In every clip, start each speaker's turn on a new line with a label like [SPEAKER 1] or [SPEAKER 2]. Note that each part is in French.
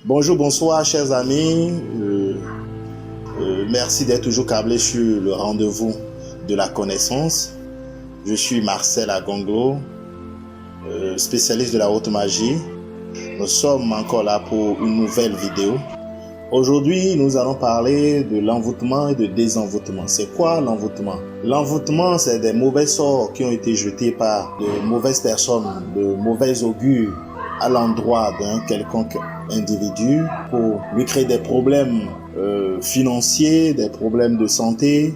[SPEAKER 1] Bonjour, bonsoir, chers amis. Merci d'être toujours câblés sur le rendez-vous de la connaissance. Je suis Marcel Agonglo, spécialiste de la haute magie. Nous sommes encore là pour une nouvelle vidéo. Aujourd'hui, nous allons parler de l'envoûtement et de désenvoûtement. C'est quoi l'envoûtement? L'envoûtement, c'est des mauvais sorts qui ont été jetés par de mauvaises personnes, de mauvais augures à l'endroit d'un quelconque individu pour lui créer des problèmes financiers, des problèmes de santé,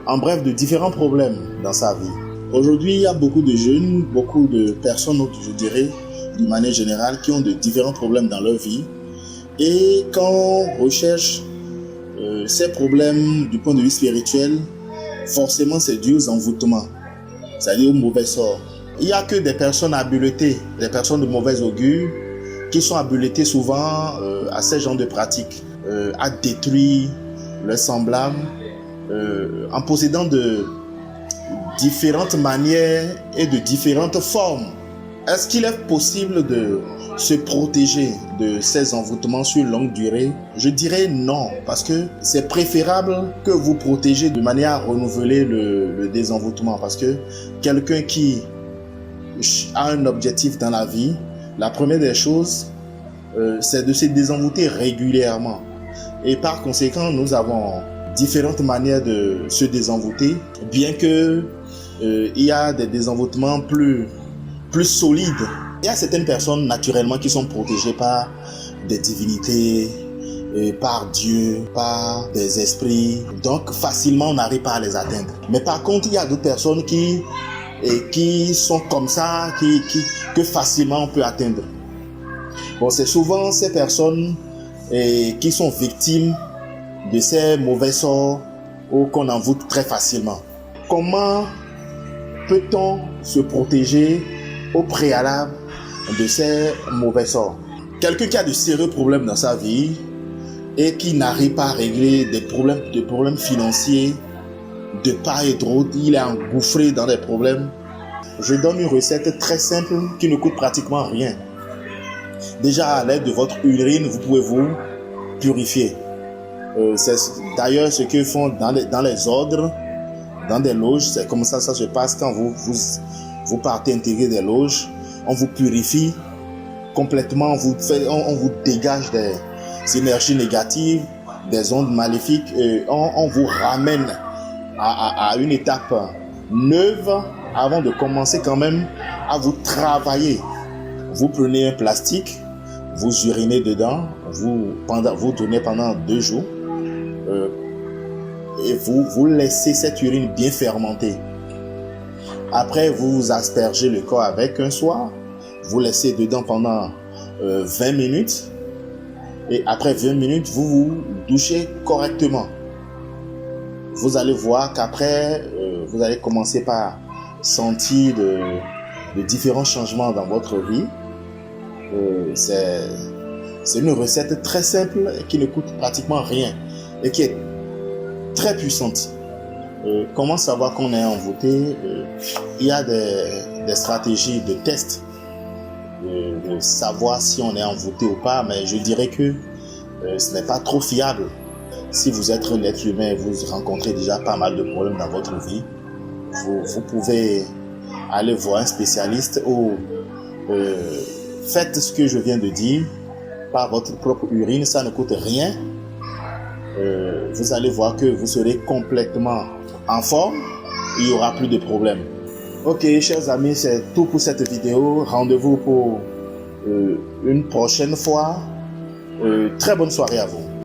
[SPEAKER 1] en bref, de différents problèmes dans sa vie. Aujourd'hui, il y a beaucoup de jeunes, beaucoup de personnes, je dirais, d'une manière générale, qui ont de différents problèmes dans leur vie. Et quand on recherche ces problèmes du point de vue spirituel, forcément c'est dû aux envoûtements, c'est-à-dire aux mauvais sorts. Il n'y a que des personnes habiletées, des personnes de mauvais augure, qui sont habiletées souvent à ces genres de pratiques, à détruire leurs semblables, en possédant de différentes manières et de différentes formes. Est-ce qu'il est possible de se protéger de ces envoûtements sur longue durée? Je dirais non, parce que c'est préférable que vous protéger de manière à renouveler le désenvoûtement, parce que quelqu'un qui a un objectif dans la vie, la première des choses, c'est de se désenvoûter régulièrement. Et par conséquent, nous avons différentes manières de se désenvoûter, bien que il y a des désenvoûtements plus solides. Il y a certaines personnes naturellement qui sont protégées par des divinités, par Dieu, par des esprits. Donc facilement on n'arrive pas à les atteindre. Mais par contre, il y a d'autres personnes qui sont comme ça, que facilement on peut atteindre. Bon, c'est souvent ces personnes qui sont victimes de ces mauvais sorts ou qu'on envoûte très facilement. Comment peut-on se protéger au préalable de ces mauvais sorts? Quelqu'un qui a de sérieux problèmes dans sa vie et qui n'arrive pas à régler des problèmes financiers de part et d'autre, il est engouffré dans des problèmes. Je donne une recette très simple qui ne coûte pratiquement rien. Déjà, à l'aide de votre urine, vous pouvez vous purifier. C'est d'ailleurs ce que font dans les ordres, dans des loges. C'est comme ça se passe quand vous partez intégrer des loges. On vous purifie complètement, on vous dégage des énergies négatives, des ondes maléfiques. On vous ramène à une étape neuve avant de commencer quand même à vous travailler. Vous prenez un plastique, vous urinez dedans, vous tournez pendant 2 jours et vous laissez cette urine bien fermentée. Après, vous aspergez le corps avec un soir, vous laissez dedans pendant 20 minutes et après 20 minutes, vous vous douchez correctement. Vous allez voir qu'après, vous allez commencer par sentir de différents changements dans votre vie. C'est une recette très simple et qui ne coûte pratiquement rien et qui est très puissante. Comment savoir qu'on est envoûté? Il y a des stratégies de test de savoir si on est envoûté ou pas, mais je dirais que ce n'est pas trop fiable. Si vous êtes un être humain et vous rencontrez déjà pas mal de problèmes dans votre vie, vous pouvez aller voir un spécialiste ou faites ce que je viens de dire par votre propre urine, ça ne coûte rien. Vous allez voir que vous serez complètement en forme, il n'y aura plus de problème. Ok, chers amis, c'est tout pour cette vidéo. Rendez-vous pour une prochaine fois. Très bonne soirée à vous.